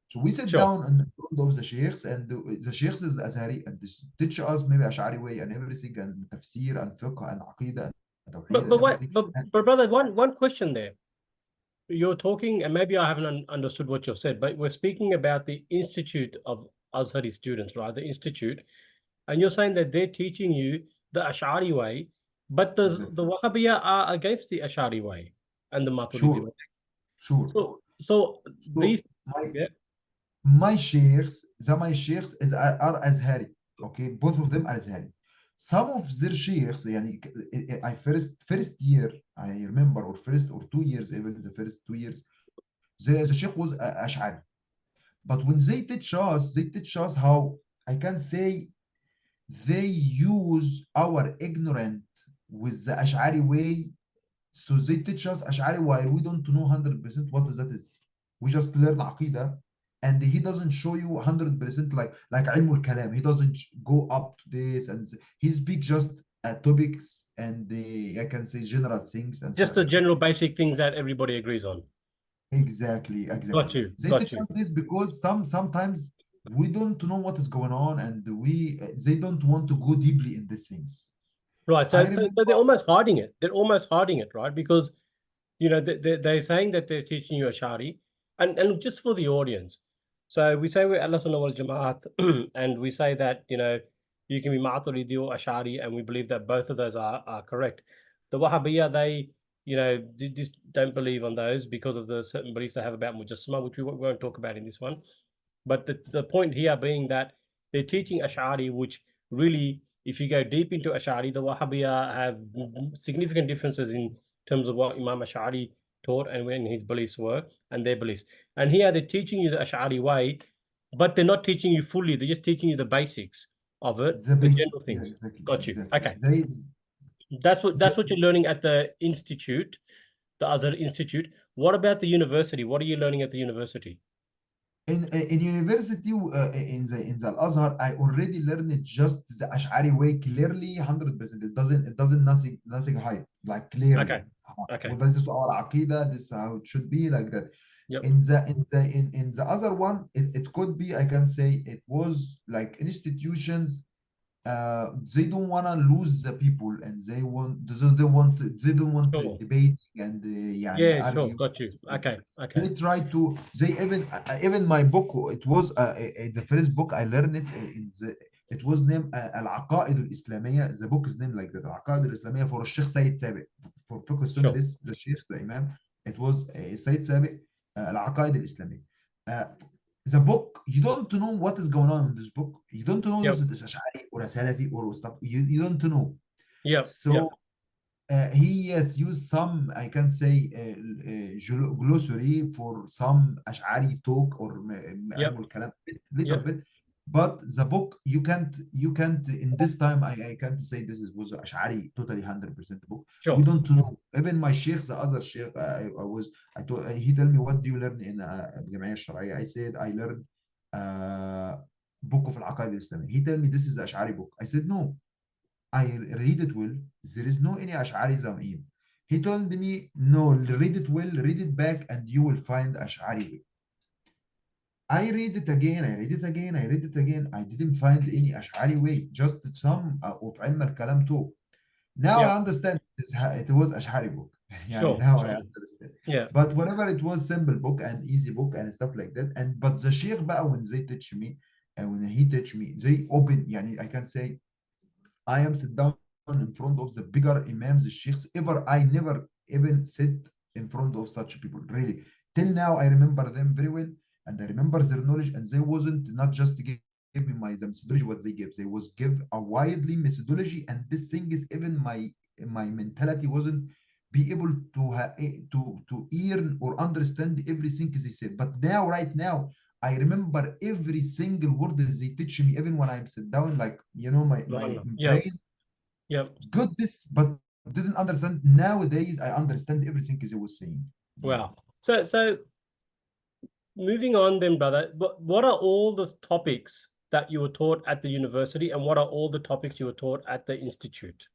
So we sit Sure. down in front of the sheikhs, and the sheikhs is Azhari, and they teach us maybe Ash'ari way and everything, and tafsir and fiqh and aqeeda and tawheed and everything. But brother, one question there. You're talking, and maybe I haven't understood what you've said, but we're speaking about the Institute of Azhari students, right? The institute, and you're saying that they're teaching you the Ash'ari way, but the Exactly. Wahhabiyah are against the Ash'ari way and the Maturidi way. Sure. So these, yeah, my sheikhs are Azhari. Okay, both of them are Azhari. Some of their sheikhs, يعني, I first year, I remember, or first or 2 years, even the first 2 years, the sheikh was Ash'ari. But when they teach us how, I can say, they use our ignorant with the Ash'ari way. So they teach us Ash'ari while we don't know 100% what that is. We just learn Aqeeda, and he doesn't show you 100% like ilm al-kalam. He doesn't go up to this, and he speaks just topics and I can say general things and just stuff the like that. general basic things that everybody agrees on. Exactly. Got you. They Got teach you. us this because sometimes we don't know what is going on, and they don't want to go deeply in these things. Right. I So remember. they're almost hiding it. They're almost hiding it, right? Because they're saying that they're teaching you Ash'ari, and just for the audience. So we say we're Ahlus Sunnah wal Jama'ah, and we say that you can be Maturidi or Ash'ari, and we believe that both of those are correct. The Wahhabiyah, they just don't believe on those because of the certain beliefs they have about Mujassima, which we won't talk about in this one. But the point here being that they're teaching Ash'ari, which really, if you go deep into Ash'ari, the Wahhabiyah have significant differences in terms of what Imam Ash'ari taught and when his beliefs were and their beliefs. And here they're teaching you the Ash'ari way, but they're not teaching you fully. They're just teaching you the basics of it, The the basic, general yeah, things. exactly, Got you. exactly. Okay. They, That's what you're learning at the institute, the Azhar Institute. What about the university? What are you learning at the university? in university, in the Al-Azhar, I already learned just the Ash'ari way clearly 100%. It doesn't nothing hide, like clearly. Okay. Okay. Well, this is our Aqeeda, this is how it should be, like that. Yep. In the other one, it could be, I can say, it was like institutions. They don't want to lose the people, and they don't want Sure. debating and Yeah, sure. argue. Got you. Okay. Okay. They try to, they even my book, it was the first book I learned it was named العقائد الإسلامية. The book is named like that, العقائد الإسلامية, for Sheikh Sayyid Sabiq, for fiqh Sunnah. Sure. This the Sheikh, the Imam. It was Sayyid Sabiq, العقائد الإسلامية. The book, you don't know what is going on in this book. You don't know Yep. this is Ash'ari or a Salafi or stuff. You don't know. Yep. So Yep. he has used some, I can say, glossary for some Ash'ari talk or Yep. little Yep. bit. But the book, you can't in this time, I can't say this was Ash'ari totally 100% book. Sure. We don't know. Even my sheikh, the other sheikh, I told, he told me, what do you learn in Jama'ah الشرعية? I said, I learned book of Al-Aqeeda Islamic. He told me this is the Ash'ari book. I said, no, I read it well. There is no any Ash'ari Zam'im. He told me, no, read it well, read it back, and you will find ash'ari way. I read it again, I read it again, I read it again. I didn't find any ash'ari way, just some of ilm al-kalam too. Now Yeah, I understand it was ash'ari book. يعني sure, now I sure. understand. Yeah, But whatever, it was simple book and easy book and stuff like that. And but the sheikh بقى, when they teach me and when he teach me, they open, يعني I can say I am sit down in front of the bigger imams, the sheikhs ever. I never even sit in front of such people, really. Till now, I remember them very well, and I remember their knowledge. And they wasn't not just to give me the methodology what they give. They was give a widely methodology, and this thing is even my mentality wasn't be able to earn or understand everything they said. But now, right now, I remember every single word that they teach me, even when I sit down, like, my subhanallah. Yeah, brain yeah. got this, but didn't understand. Nowadays, I understand everything they was saying. Wow. So moving on then, brother, what are all the topics that you were taught at the university, and what are all the topics you were taught at the institute?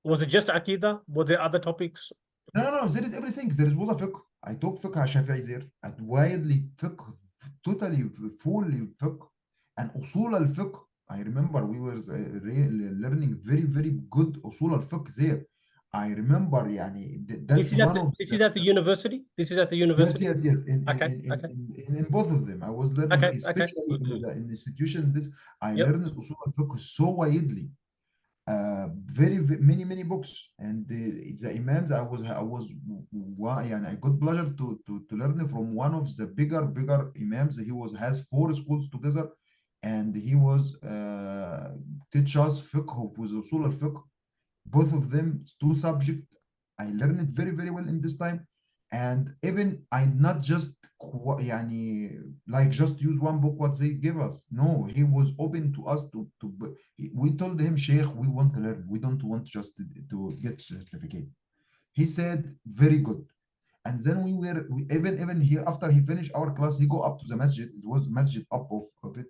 Was it just aqeeda? Was there other topics? No. There is everything. There is was a fiqh. I took fiqh shafi'i there. And widely fiqh, totally fully fiqh. And usul al-fiqh. I remember we were learning very, very good usul al-fiqh there. I remember, يعني, This that's is at one the, of this the. is at the university? This is at the Yes, university? yes, yes. In in Okay, in in okay, in, in both of them, I was learning, okay. especially in the institution. This I Yep. learned usul al-fiqh so widely. Many books, and the imams, يعني I got pleasure to learn from one of the bigger imams. He has 4 schools together, and he was teach us fiqh with usul al-fiqh. Both of them 2 subject. I learned it very well in this time. And even I not just يعني like just use one book what they give us. No, he was open to us we told him, sheikh, we want to learn, we don't want just to get certificate. He said very good. And then even he, after he finished our class, he go up to the masjid. It was masjid up of it.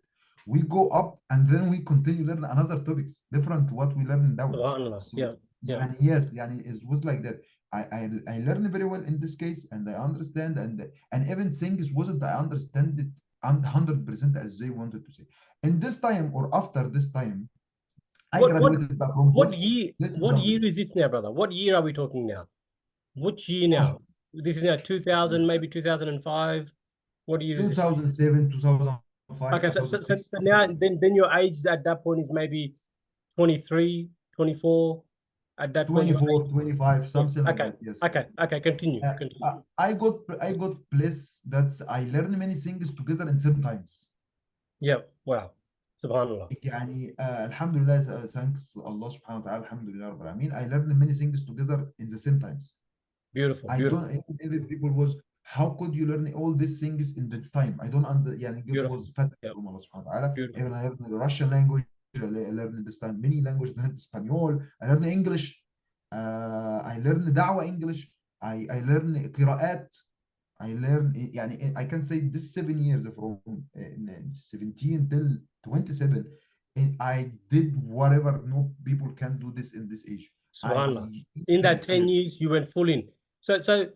We go up, and then we continue learn another topics different to what we learn in Dawla. Subhanallah. So Yeah, yeah. yes, it was like that. I learned very well in this case, and I understand, and even things wasn't I understand it 100% as they wanted to say. In this time or after this time, I What what graduated back from both. what year Let me what jump year this. is this now, brother? What year are we talking now? Which year now? This is now 2000, maybe 2005. What year is this? 2007, 2005, Okay, so 2006, something now like that. then your age at that point is maybe 23, 24. At that point, your 24, age. 25, Yeah. something like Okay. that. Yes, yes. Okay. Continue. Uh, Continue. I got bliss that I learn many things together in same times. Yeah. Wow. Subhanallah. يعني الحمد لله, thanks Allah subhanahu wa ta'ala, alhamdulillah rabbil alameen. I learned many things together in the same times. Beautiful. I Beautiful. don't even people was, how could you learn all these things in this time? I don't under يعني it Beautiful. was fatah Yeah. from Allah subhanahu wa ta'ala. Beautiful. Even I learned the Russian language. I learned this time many languages. I learned Spanish. I learned English. I learned da'wah English. I learned قراءات. I learned, يعني I can say this 7 years from 17 till 27. I did whatever no people can do this in this age. Subhanallah. In that 10 Yes. years, you went full in. So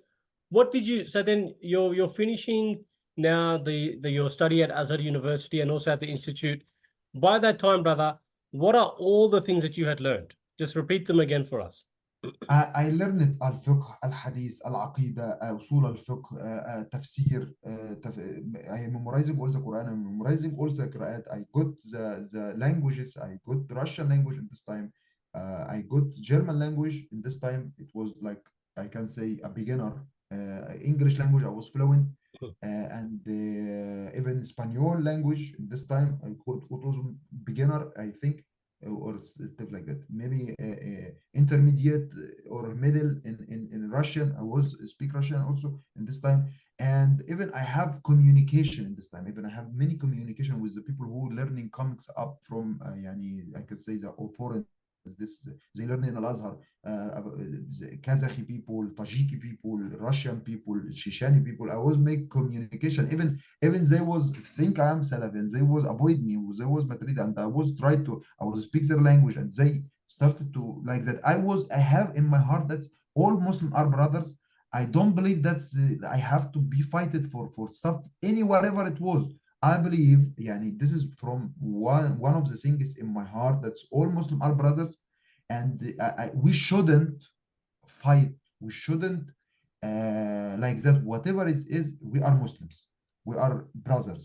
what did you, so then you're finishing now your study at Azhar University and also at the Institute. By that time, brother, what are all the things that you had learned? Just repeat them again for us. I learned الفقه, الحديث, العقيدة, أصول الفقه, تفسير, I am memorizing all the Quran, I'm memorizing all the قراءات. I got the languages. I got Russian language in this time. I got German language in this time. It was like, I can say, a beginner. English language, I was fluent. And even Spanish language in this time, it was beginner, I think, or stuff like that. Maybe intermediate or middle in Russian. I was speak Russian also in this time. And even I have communication in this time. Even I have many communication with the people who learning comics up from يعني I could say the foreign. This they learn in Al-Azhar, Kazakh people, Tajiki people, Russian people, Shishani people. I was make communication. Even they was think I am Salafi, and they was avoid me. They was maturiadia, and I was I was speak their language, and they started to like that. I have in my heart that all Muslim are brothers. I don't believe that's I have to be fighted for stuff, any whatever it was. I believe, yani, this is from one of the things in my heart, that's all Muslim are brothers, and we shouldn't fight. We shouldn't like that. Whatever it is, we are Muslims. We are brothers.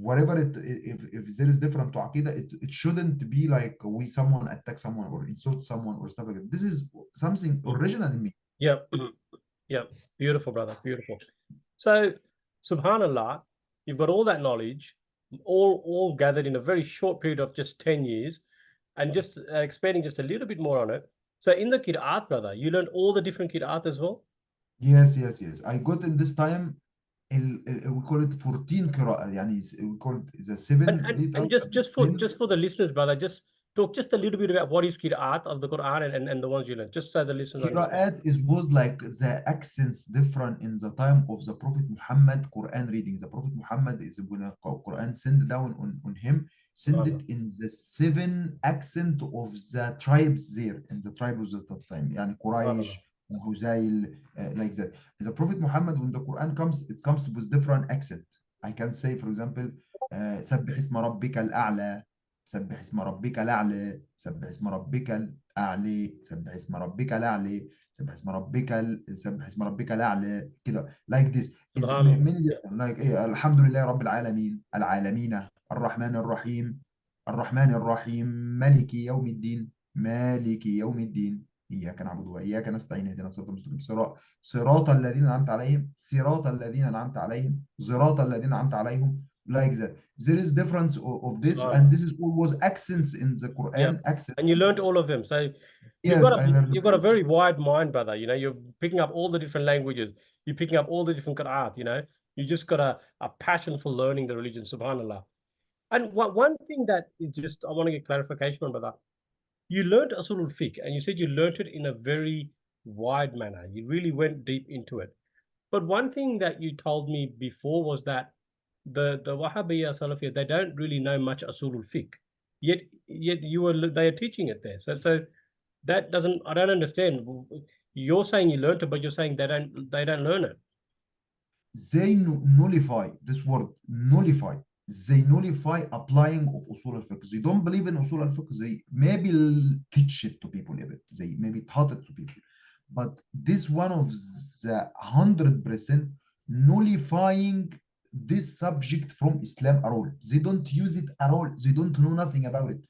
Whatever it, if there is different to aqeeda, it shouldn't be like someone attack someone or insult someone or stuff like that. This is something original in me. Yeah. Yeah. Beautiful, brother. Beautiful. So, subhanallah, you've got all that knowledge, all gathered in a very short period of just 10 years, and just expanding just a little bit more on it. So in the qira'at, brother, you learned all the different qira'at as well? Yes. I got in this time, we call it 14 قراءة, يعني we call it the 7 And just for the listeners, brother, just talk just a little bit about what is qira'at of the Quran and the ones you learned, just so the listeners understand. Qira'at was like the accents different in the time of the Prophet Muhammad Quran reading. The Prophet Muhammad is when a Quran sent down on him, send it in the 7 accent of the tribes there, in the tribes of that time, يعني Quraysh, Huzail, like that. The Prophet Muhammad, when the Quran comes, it comes with different accent. I can say, for example, سبح اسم ربك الأعلى، سبح اسم ربك الأعلى، سبح اسم ربك الأعلى، سبح اسم ربك الأعلى، سبح اسم ربك سبح اسم ربك الأعلى، كده. Like this is many different. Like الحمد لله رب العالمين، العالمين، الرحمن الرحيم، الرحمن الرحيم، مالك يوم الدين، مالك يوم الدين، إياك نعبد وإياك نستعين، اهدنا الصراط المستقيم، صراط الذين أنعمت عليهم، صراط الذين أنعمت عليهم، صراط الذين أنعمت عليهم. Like that. There is difference of this, and this is all was accents in the Quran. Yeah. Accents. And you learned all of them. So yes, you've got a very wide mind, brother. You know, you're picking up all the different languages. You're picking up all the different qira'at, you know. You just got a passion for learning the religion, subhanAllah. And one thing that is just, I want to get clarification on, brother. You learned asoul fiqh, and you said you learned it in a very wide manner. You really went deep into it. But one thing that you told me before was that the wahabia, salafi, they don't really know much asoul fiqh. Yet they are teaching it there. So that doesn't, I don't understand. You're saying you learned it, but you're saying they don't learn it. They nullify this word, nullify. They nullify applying of usul al-fiqh. They don't believe in usul al-fiqh. They maybe teach it to people a bit. They maybe taught it to people. But this one of the 100% nullifying this subject from Islam at all. They don't use it at all. They don't know nothing about it.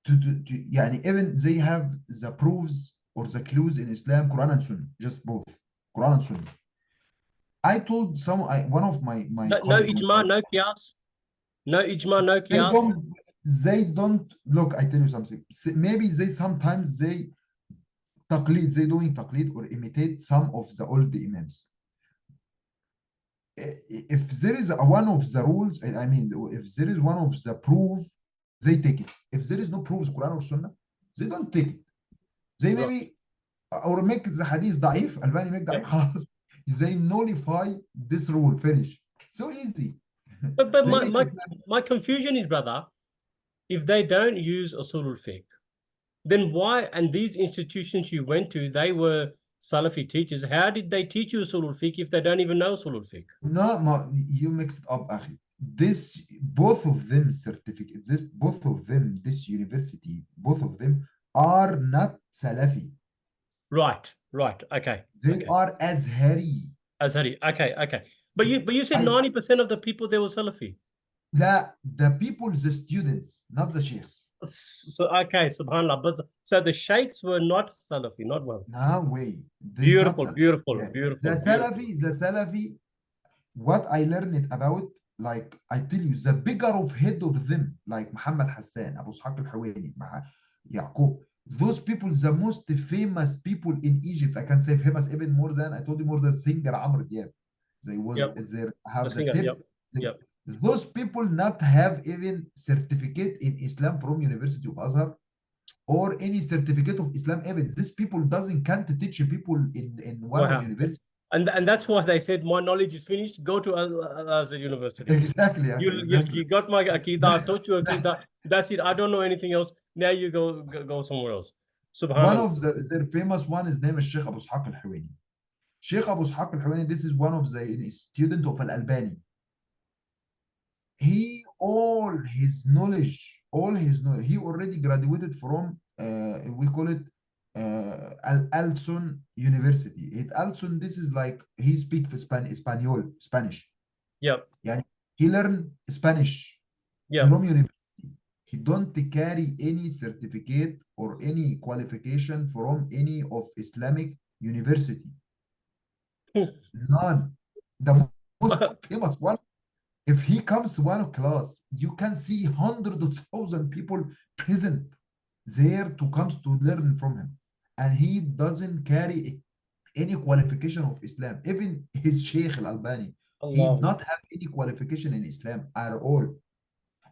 يعني even they have the proofs or the clues in Islam, Quran and Sunnah, just both, Quran and Sunnah. I told one of my no ijma, no qiyas, no ijma, no qiyas. They don't look. I tell you something. Maybe they sometimes they taqlid. They doing taqlid or imitate some of the old imams. If there is one of the rules, I mean, if there is one of the proof, they take it. If there is no proof, Quran or Sunnah, they don't take it. They maybe or make the hadith ضعيف, Albani make ضعيف, خلاص. They nullify this rule. Finish. So easy. But my confusion is, brother, if they don't use usul al-fiqh, then why? And these institutions you went to, they were Salafi teachers. How did they teach you usul al-fiqh if they don't even know usul al-fiqh? No, you mixed up, akhi. This both of them certificate. This university, both of them are not Salafi. Right. Okay. They are Azhari. Okay. But you said 90% of the people there were Salafi. The people, the students, not the sheikhs. So okay, subhanallah. But so the sheikhs were not Salafi, not one. No way. Beautiful. The Salafi, what I learned about, like I tell you, the bigger of head of them, like Muhammad Hassan, Abu Ishaq al-Hawani, Yaqub, those people, the most famous people in Egypt, I can say famous even more than, I told you, more than singer Amr Diab. They was there, those people not have even certificate in Islam from University of Azhar or any certificate of Islam even. These people can't teach people in one of university. And that's why they said, my knowledge is finished, go to Azhar University. Exactly. You got my aqeeda, I taught you aqeeda, that's it, I don't know anything else. Now you go somewhere else. One Subhanallah. of their famous one is name is Sheikh Abu Ishaq al-Hawani. Sheikh Abu Ishaq al-Hawani, this is one of the student of Al-Albani. All his knowledge, he already graduated from, we call it Al-Alsun University. Alsun, this is like, he speak Spanish. Yep. Yani, he learned Spanish Yep. from university. He don't carry any certificate or any qualification from any of Islamic university. None. The most famous one, if he comes to one class, you can see hundreds of thousand people present there to comes to learn from him. And he doesn't carry any qualification of Islam. Even his Sheikh al-Albani, he Allah. not have any qualification in Islam at all.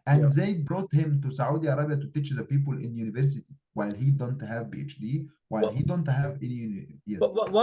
And Yep. they brought him to Saudi Arabia to teach the people in university while he don't have PhD, while he don't have any, yes. But